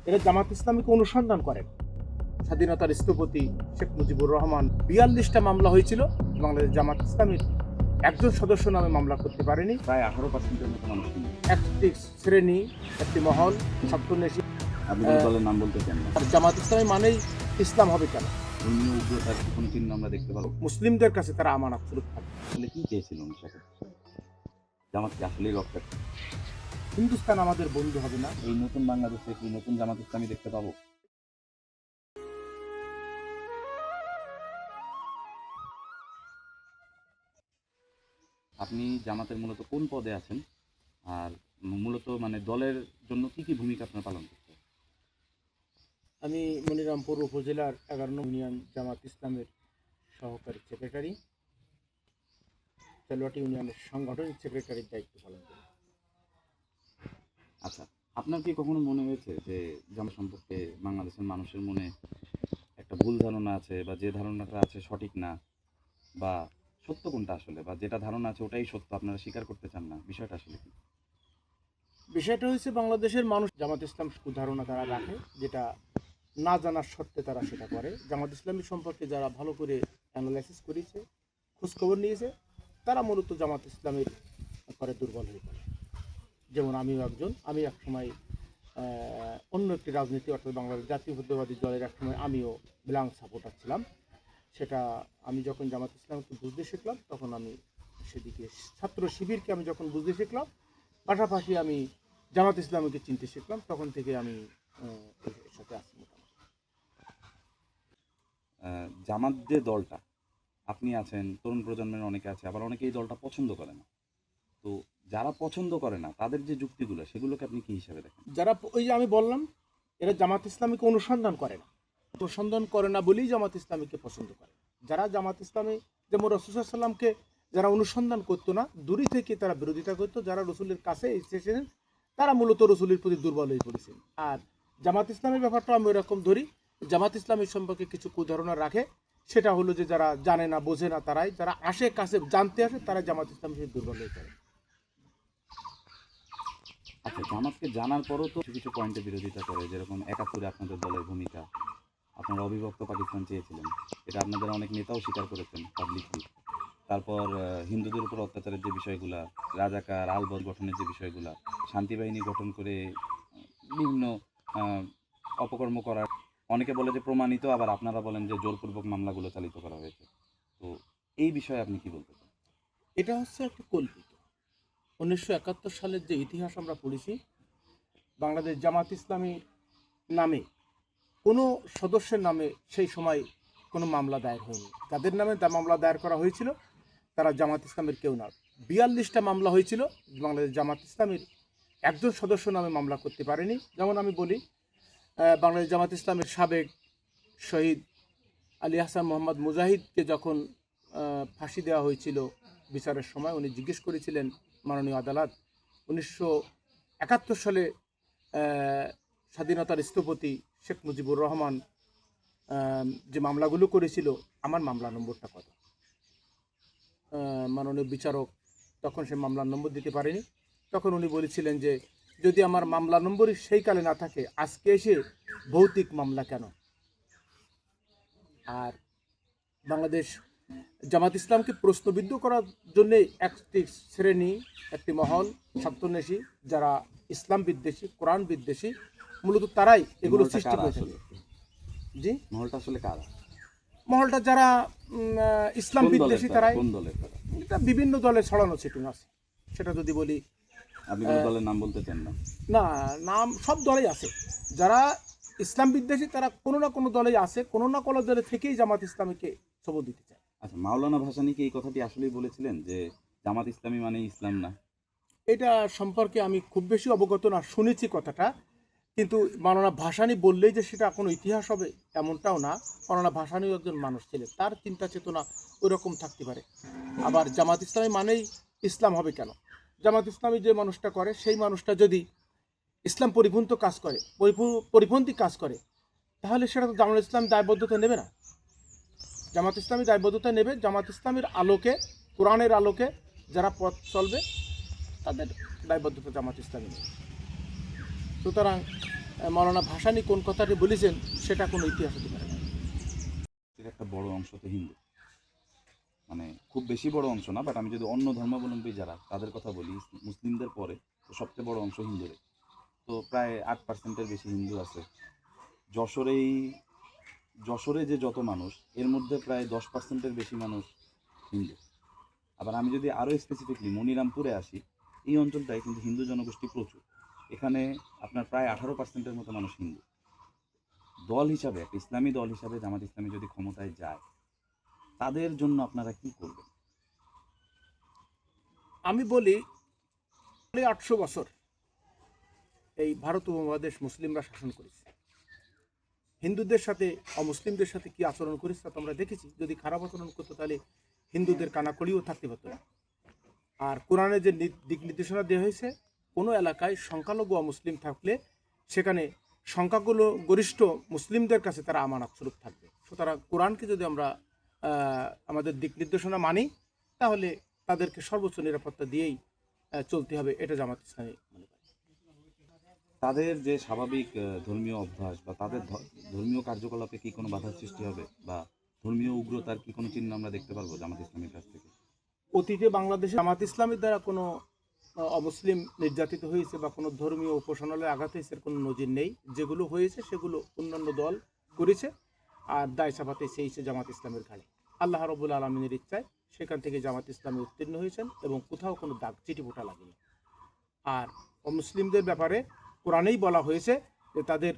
এরা জামাত ইসলামীকে অনুসন্ধান করেন। স্বাধীনতার স্থপতি শেখ মুজিবুর রহমান ৪২টা মামলা হয়েছিল, বাংলাদেশ জামাত ইসলামীর একজন সদস্য নামে মামলা করতে পারেনি। প্রায় 18%-এর মতো মানুষ কিন্তু। একটি শ্রেণী, একটি মহল, ছাত্রনেশী। আপনি কোনো দলের নাম বলতে চান না? আর জামাত ইসলামী মানেই ইসলাম হবে কেন? ধর্মীয় উগ্রতার কি কোনো চিহ্ন আমরা দেখতে পাবো? মুসলিমদের কাছে তারা আমানত স্বরূপ থাকবে। আসলে কি চেয়েছিল 1971? জামাত কি আসলেই রক্ষা? হিন্দুস্তান আমাদের বন্ধু হবে না। এই নতুন বাংলাদেশে কি নতুন জামাত ইসলামী দেখতে পাবো? আপনি জামাতের মূলত কোন পদে আছেন, আর মূলত মানে দলের জন্য কি কি ভূমিকা আপনার পালন করতে? আমি মনিরামপুর উপজেলার 11 নং ইউনিয়ন জামাত ইসলামের সহকারী সেক্রেটারি, তেলোয়াটি ইউনিয়নের সাংগঠনিক সেক্রেটারির দায়িত্ব পালন করি। আচ্ছা, আপনার কি কখনো মনে হয়েছে যে জামাত সম্পর্কে বাংলাদেশের মানুষের মনে একটা ভুল ধারণা আছে, বা যে ধারণাটা আছে সঠিক না, বা সত্য কোনটা আসলে, বা যেটা ধারণা আছে ওটাই সত্য, আপনারা স্বীকার করতে চান না, বিষয়টা আসলে কি? বিষয়টা হচ্ছে বাংলাদেশের মানুষ জামাত ইসলাম ধারণা তারা রাখে, যেটা না জানার সত্ত্বে তারা সেটা করে। জামাত ইসলামী সম্পর্কে যারা ভালো করে অ্যানালাইসিস করেছে, খোঁজখবর নিয়েছে, তারা মূলত জামাত ইসলামের পরে দুর্বল হয়ে পড়ে। যেমন আমিও একজন, আমি একসময় অন্য একটি রাজনীতি অর্থাৎ বাংলাদেশ জাতীয়তাবাদী দলের একসময় আমিও ব্ল্যাঙ্ক সাপোর্টার ছিলাম। সেটা আমি যখন জামাত ইসলামকে বুঝতে শিখলাম, তখন আমি সেদিকে ছাত্র শিবিরকে আমি যখন বুঝতে শিখলাম, পাশাপাশি আমি জামাত ইসলামীকে চিনতে শিখলাম, তখন থেকে আমি এর সাথে আছি মোটামুটি। জামাত যে দলটা, আপনি আছেন, তরুণ প্রজন্মের অনেকে আছে, আবার অনেকে এই দলটা পছন্দ করে না। তো যারা পছন্দ করে না তাদের যে যুক্তিগুলো, সেগুলোকে আপনি কি হিসাবে দেখেন? যারা ওই যে আমি বললাম, এরা জামাত ইসলামীকে অনুসন্ধান করে না। অনুসন্ধান করে না বলেই জামাত ইসলামীকে পছন্দ করে। যারা জামাত ইসলামী, যেমন রাসূল সাল্লাল্লাহু আলাইহি ওয়াসাল্লামকে যারা অনুসন্ধান করতো না, দূরে থেকে তারা বিরোধিতা করতো, যারা রসুলের কাছে এসেছিলেন তারা মূলত রসুলের প্রতি দুর্বল হয়ে পড়েছেন। আর জামাত ইসলামের ব্যাপারটা আমি এরকম ধরি, জামাত ইসলামের সম্পর্কে কিছু কুধারণা রাখে। সেটা হলো যে যারা জানে না, বোঝে না, তারাই, যারা আসে কাছে জানতে আসে, তারা জামাত ইসলামের দুর্বল হয়ে পড়ে। আচ্ছা, জামাতকে জানার পরও তো কিছু কিছু পয়েন্টে বিরোধিতা করে, যেরকম 71-এ আপনাদের দলের ভূমিকা, আপনারা অবিভক্ত পাকিস্তান চেয়েছিলেন, এটা আপনাদের অনেক নেতাও স্বীকার করেছেন পাবলিকলি। তারপর হিন্দুদের উপর অত্যাচারের যে বিষয়গুলা, রাজাকার আলবদর গঠনের যে বিষয়গুলা, শান্তি বাহিনী গঠন করে বিভিন্ন আহ, অপকর্ম করার, অনেকে বলে যে প্রমাণিত, আবার আপনারা বলেন যে জোরপূর্বক মামলাগুলো চালিত করা হয়েছে। তো এই বিষয়ে আপনি কি বলতে চান? এটা হচ্ছে একটা কল্পিত। 1971 সালের যে ইতিহাস আমরা পড়েছি, বাংলাদেশ জামাত ইসলামী নামে কোনো সদস্যের নামে সেই সময় কোনো মামলা দায়ের হয়নি। যাদের নামে মামলা দায়ের করা হয়েছিল তারা জামাত ইসলামের কেউ না। ৪২টা মামলা হয়েছিল, বাংলাদেশ জামাত ইসলামীর একজন সদস্য নামে মামলা করতে পারেনি। যেমন আমি বলি, বাংলাদেশ জামাত ইসলামের সাবেক শহীদ আলী হাসান মোহাম্মদ মুজাহিদকে যখন ফাঁসি দেওয়া হয়েছিল বিচারের সময়, উনি জিজ্ঞেস করেছিলেন মাননীয় আদালত, 1971 সালে স্বাধীনতার স্থপতি শেখ মুজিবুর রহমান যে মামলাগুলো করেছিল, আমার মামলা নম্বরটা কত? মাননীয় বিচারক তখন সে মামলার নম্বর দিতে পারেনি। তখন উনি বলেছিলেন যে যদি আমার মামলা নম্বরই সেই কালে না থাকে, আজকে এসে ভৌতিক মামলা কেন? আর বাংলাদেশ জামাত ইসলামকে প্রশ্নবিদ্ধ করার জন্যে একটি শ্রেণী, একটি মহল, ছাত্রনেশী, যারা ইসলাম বিদ্বেষী, কোরআন বিদ্বেষী, মূলত তারাই এগুলো মহলটা সৃষ্টি কারা করেছে। আসলে? জি, মহলটা আসলে কারা? মহলটা যারা ইসলাম কোন দলের বিদ্বেষী, তারা? তারাই। কোন দলের তারা? এটা বিভিন্ন দলে ছড়ানো ছিটানো আছে। সেটা যদি বলি, আপনি কোনো দলের নাম বলতে চান না? না, নাম সব দলেই আছে। যারা ইসলাম বিদ্বেষী তারা কোনো না কোনো দলেই আছে, কোনো না কোনো দলে থেকেই জামাত ইসলামীকে সবল দিতে চায়। আচ্ছা, মাওলানা ভাসানী কি এই কথাটি আসলেই বলেছিলেন যে জামাত ইসলামী মানে ইসলাম না? এটা সম্পর্কে আমি খুব বেশি অবগত না, শুনেছি কথাটা। কিন্তু মাওলানা ভাসানী বললেই যে সেটা কোনো ইতিহাস হবে এমনটাও না। মাওলানা ভাসানীও একজন মানুষ ছিলেন, তার চিন্তা চেতনা ওই রকম থাকতে পারে। আবার জামাত ইসলামী মানেই ইসলাম হবে কেন? জামাত ইসলামী যে মানুষটা করে, সেই মানুষটা যদি ইসলাম পরিপন্থী কাজ করে, তাহলে সেটা তো জামাত ইসলাম দায়বদ্ধতা নেবে না। জামাত ইসলামী দায়বদ্ধতা নেবে জামাত ইসলামের আলোকে, কোরআনের আলোকে যারা পথ চলবে, তাদের দায়বদ্ধতা জামাত ইসলামী নেবে। সুতরাং মৌলানা ভাসানী কোন কথাটি বলেছেন সেটা কোনো ইতিহাস হতে পারে না। এর একটা বড় অংশ তো হিন্দু, মানে খুব বেশি বড় অংশ না, বাট আমি যদি অন্য ধর্মাবলম্বী যারা তাদের কথা বলি, মুসলিমদের পরে তো সবচেয়ে বড় অংশ হিন্দুরে। তো প্রায় 8%-এর বেশি হিন্দু আছে যশোরে যে যত মানুষ, এর মধ্যে প্রায় 10%-এর বেশি মানুষ হিন্দু। আবার আমি যদি আরও স্পেসিফিকলি মনিরামপুরে আসি, এই অঞ্চলটায় কিন্তু হিন্দু জনগোষ্ঠী প্রচুর। এখানে আপনার প্রায় 18%-এর মতো মানুষ হিন্দু। দল হিসাবে, একটা ইসলামী দল হিসাবে জামাত ইসলামী যদি ক্ষমতায় যায়, তাদের জন্য আপনারা কি করবেন? আমি বলি 800 বছর এই ভারত উপমহাদেশ মুসলিমরা শাসন করেছে। হিন্দুদের সাথে অমুসলিমদের সাথে কি আচরণ করেছে তা তো আমরা দেখেছি। যদি খারাপ আচরণ করতো তাহলে হিন্দুদের কানাকড়িও থাকতে পারত না। আর কোরআনে যে দিক নির্দেশনা দেওয়া হয়েছে, কোনো এলাকায় সংখ্যালঘু অমুসলিম থাকলে সেখানে সংখ্যাগুলো গরিষ্ঠ মুসলিমদের কাছে তারা আমানত স্বরূপ থাকবে। সুতরাং কোরআনকে যদি আমরা আমাদের দিক নির্দেশনা মানি, তাহলে তাদেরকে সর্বোচ্চ নিরাপত্তা দিয়েই চলতে হবে, এটা জামাত ইসলামী মনে করে। তাদের যে স্বাভাবিক ধর্মীয় অভ্যাস বা তাদের ধর্মীয় কার্যকলাপে কি কোনো বাধার সৃষ্টি হবে, বা ধর্মীয় উগ্রতার কি কোনো চিহ্ন আমরা দেখতে পারবো জামাত ইসলামীর কাছ থেকে? অতীতে বাংলাদেশে জামাত ইসলামীর দ্বারা কোনো অমুসলিম নির্যাতিত হয়েছে বা কোনো ধর্মীয় উপাসনালয়ে আঘাত হয়েছে কোনো নজির নেই। যেগুলো হয়েছে সেগুলো অন্যান্য দল করেছে, আর দায় চাপাতে চেয়েছে জামাত ইসলামের ঘাড়ে। আল্লাহ রবুল আলমিনের ইচ্ছায় সেখান থেকে জামাত ইসলামী উত্তীর্ণ হয়েছেন এবং কোথাও কোনো দাগ চিঠি ফোটা লাগেনি। আর অমুসলিমদের ব্যাপারে কোরআনেই বলা হয়েছে যে তাদের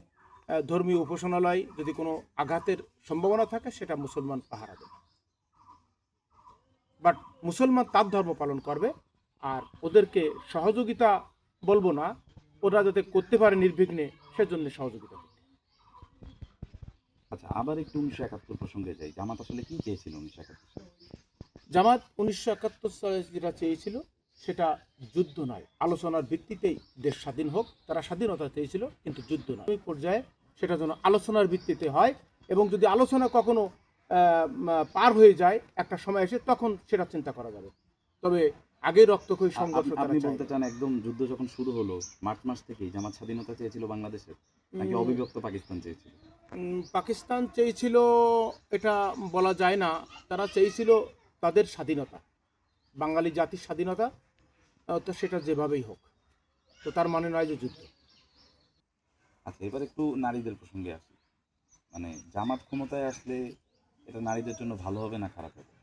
ধর্মীয় উপাসনালয় যদি কোনো আঘাতের সম্ভাবনা থাকে সেটা মুসলমান পাহারা দেবে, বাট মুসলমান তার ধর্ম পালন করবে। আর ওদেরকে সহযোগিতা বলবো না, ওরা যাতে করতে পারে নির্বিঘ্নে সেজন্য সহযোগিতা করবে। আচ্ছা, আবার একটু 1971 প্রসঙ্গে যাই। জামাত আসলে কি চেয়েছিল 1971 সালে? জামাত 1971 সালে যেটা চেয়েছিল সেটা যুদ্ধ নয়, আলোচনার ভিত্তিতেই দেশ স্বাধীন হোক। তারা স্বাধীনতা চেয়েছিল, কিন্তু যুদ্ধ নয়। ওই পর্যায়ে সেটা যেন আলোচনার ভিত্তিতে হয়, এবং যদি আলোচনা কখনো পার হয়ে যায় একটা সময় এসে, তখন সেটা চিন্তা করা যাবে। তবে আগে রক্তক্ষয়ী সংঘর্ষ আপনি তারা বলতে চান একদম যুদ্ধ যখন শুরু হলো মার্চ মাস থেকেই জামাত স্বাধীনতা চেয়েছিল বাংলাদেশের, নাকি অবিভক্ত পাকিস্তান চেয়েছিল? পাকিস্তান চেয়েছিল এটা বলা যায় না। তারা চেয়েছিল তাদের স্বাধীনতা, বাঙালি জাতির স্বাধীনতা, তো সেটা যেভাবেই হোক। তো তার মানে নয় যে যুদ্ধ। আচ্ছা, এবার একটু নারীদের প্রসঙ্গে আসি। মানে জামাত ক্ষমতায় আসলে এটা নারীদের জন্য ভালো হবে না খারাপ হবে?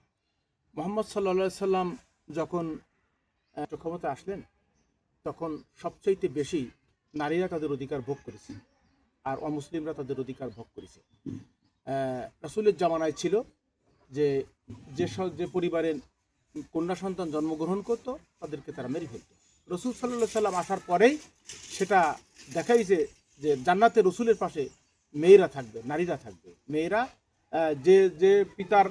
মোহাম্মদ সাল্লা সাল্লাম যখন ক্ষমতা আসলেন, তখন সবচাইতে বেশি নারীরা তাদের অধিকার ভোগ করেছে, আর অমুসলিমরা তাদের অধিকার ভোগ করেছে। রাসূলের জামানায় ছিল যে যে পরিবারের কন্যা সন্তান জন্মগ্রহণ করত তাদেরকে তারা মেরে ফেলত। রসুল সাল্লাহ সাল্লাম আসার পরেই সেটা দেখাইছে যে জান্নাতে রসুলের পাশে মেয়েরা থাকবে, নারীরা থাকবে। মেয়েরা যে যে পিতার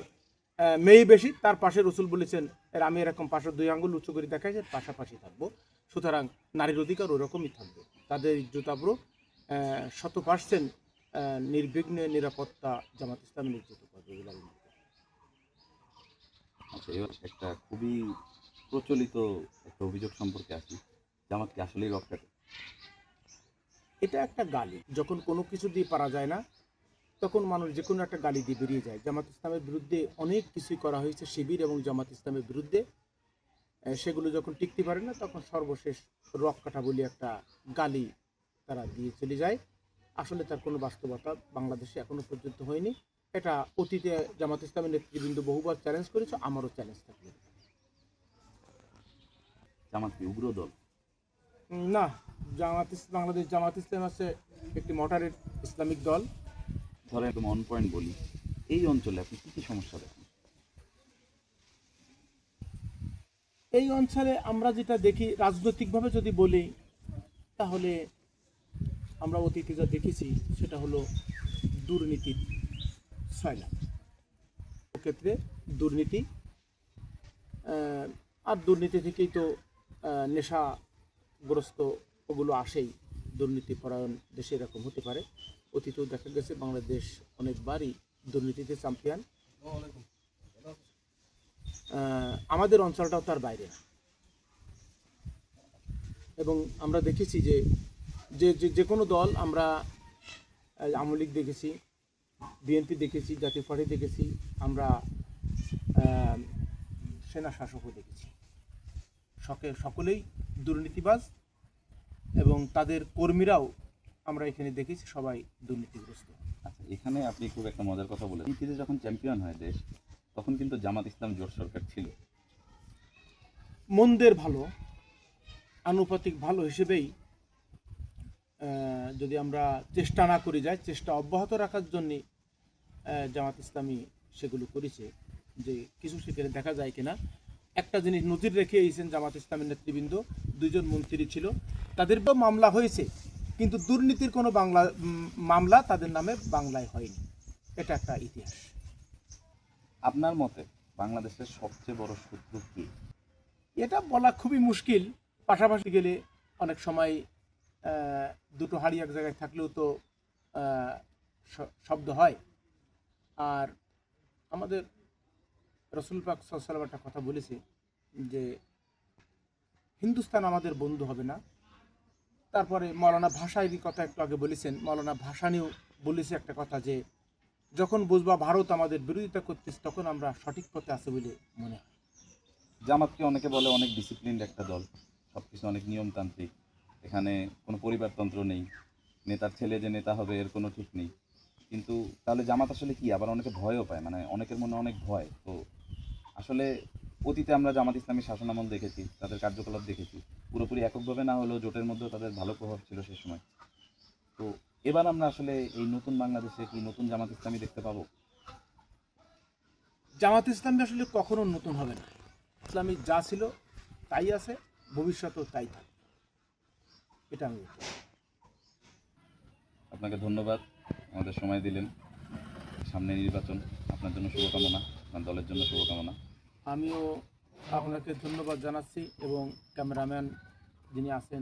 মেয়ে বেশি তার পাশে রসুল বলেছেন আমি এরকম পাশে 2 আঙ্গুল উঁচু করে দেখাইছে পাশাপাশি থাকবো। সুতরাং নারীর অধিকার ওরকমই থাকবে, তাদের ইজ্জতাবরু 100% নির্বিঘ্নে নিরাপত্তা জামাত ইসলাম নিশ্চিত করবে। আচ্ছা, এবার একটা খুবই প্রচলিত একটা অভিযোগ সম্পর্কে আসি। জামাত কি আসলেই রক্ষাতে? এটা একটা গালি। যখন কোনো কিছু দিয়ে পারা যায় না, তখন মানুষ যে কোনো একটা গালি দিয়ে বেরিয়ে যায়। জামাত ইসলামের বিরুদ্ধে অনেক কিছুই করা হয়েছে শিবির এবং জামাত ইসলামের বিরুদ্ধে। সেগুলো যখন টিকতে পারে না, তখন সর্বশেষ রক কাটা বলে একটা গালি তারা দিয়ে চলে যায়। আসলে তার কোনো বাস্তবতা বাংলাদেশে এখনো পর্যন্ত হয়নি। এটা অতীতে জামাত ইসলামের নেতৃবৃন্দ বহুবার চ্যালেঞ্জ করেছে, আমারও চ্যালেঞ্জ থাকবে। জামাত কি উগ্র দল? না, বাংলাদেশ জামাত ইসলাম আছে একটি মডারেট ইসলামিক দল। ধরেন একদম অন পয়েন্ট বলি, এই অঞ্চলে আপনি কি কি সমস্যা দেখেন? এই অঞ্চলে আমরা যেটা দেখি রাজনৈতিকভাবে যদি বলি, তাহলে আমরা অতীতে যা দেখেছি সেটা হলো দুর্নীতির সয়লাব। ক্ষেত্রে দুর্নীতি, আর দুর্নীতি থেকেই তো নেশাগ্রস্ত ওগুলো আসেই। দুর্নীতি পরায়ণ দেশে এরকম হতে পারে। অতীতেও দেখা গেছে বাংলাদেশ অনেকবারই দুর্নীতিতে চ্যাম্পিয়ন। আমাদের অঞ্চলটাও তার বাইরে না। এবং আমরা দেখেছি যে যে কোনো দল আমরা আওয়ামী লীগ দেখেছি, বিএনপি দেখেছি, জাতীয় পার্টি দেখেছি, আমরা সেনা শাসকও দেখেছি। সকলেই দুর্নীতিবাজ এবং তাদের কর্মীরাও আমরা এখানে দেখেছি সবাই দুর্নীতিগ্রস্ত। আচ্ছা, এখানে আপনি খুব একটা মজার কথা বলেন, নীতিতে যখন চ্যাম্পিয়ন হয় দেশ, তখন কিন্তু জামাত ইসলাম জোট সরকার ছিল। মন্দের ভালো, আনুপাতিক ভালো হিসেবেই যদি আমরা চেষ্টা না করে যাই, চেষ্টা অব্যাহত রাখার জন্যে জামাত ইসলামী সেগুলো করেছে। যে কিছু সেখানে দেখা যায় কিনা, একটা জিনিস নজির রেখে এসেছেন জামাত ইসলামের নেতৃবৃন্দ, 2 জন মন্ত্রী ছিল, তাদেরও মামলা হয়েছে, কিন্তু দুর্নীতির কোনো মামলা তাদের নামে বাংলায় হয়নি। এটা একটা ইতিহাস। আপনার মতে বাংলাদেশের সবচেয়ে বড় শত্রু কি? এটা বলা খুবই মুশকিল। পাশাপাশি গেলে অনেক সময় দুটো হাড়ি এক জায়গায় থাকলেও তো শব্দ হয়। আর আমাদের রসুল পাক সাল্লাল্লাহু আলাইহি ওয়াসাল্লাম একটা কথা বলেছে যে হিন্দুস্তান আমাদের বন্ধু হবে না। তারপরে মৌলানা ভাসানির কথা একটু আগে বলেছেন, মৌলানা ভাসানিও বলেছে একটা কথা যে যখন বুঝবা ভারত আমাদের বিরোধিতা করতেছে তখন আমরা সঠিক পথে আছে বলে মনে হয়। জামাতকে অনেকে বলে অনেক ডিসিপ্লিনড একটা দল, সব কিছু অনেক নিয়মতান্ত্রিক, এখানে কোনো পরিবারতন্ত্র নেই, নেতার ছেলে যে নেতা হবে এর কোনো ঠিক নেই। কিন্তু তাহলে জামাত আসলে কি? আবার অনেকে ভয়ও পায়, মানে অনেকের মনে অনেক ভয়। তো আসলে অতীতে আমরা জামাত ইসলামী শাসনামল দেখেছি, তাদের কার্যকলাপ দেখেছি, পুরোপুরি এককভাবে না হলেও জোটের মধ্যেও তাদের ভালো প্রভাব ছিল সে সময়। তো এবার আমরা আসলে এই নতুন বাংলাদেশে কি নতুন জামাত ইসলামী দেখতে পাবো? জামাত ইসলামী আসলে কখনো নতুন হবে না। ইসলামী যা ছিল তাই আছে, ভবিষ্যতেও তাই থাকবে, এটা আমি বলতে পারি। আপনাকে ধন্যবাদ, আমাদের সময় দিলেন। সামনে নির্বাচন, আপনার জন্য শুভকামনা, আপনার দলের জন্য শুভকামনা। আমিও আপনাকে ধন্যবাদ জানাচ্ছি এবং ক্যামেরাম্যান যিনি আছেন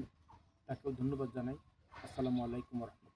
তাকেও ধন্যবাদ জানাই। আসসালামু আলাইকুম ওয়া রাহমাতুল্লাহ।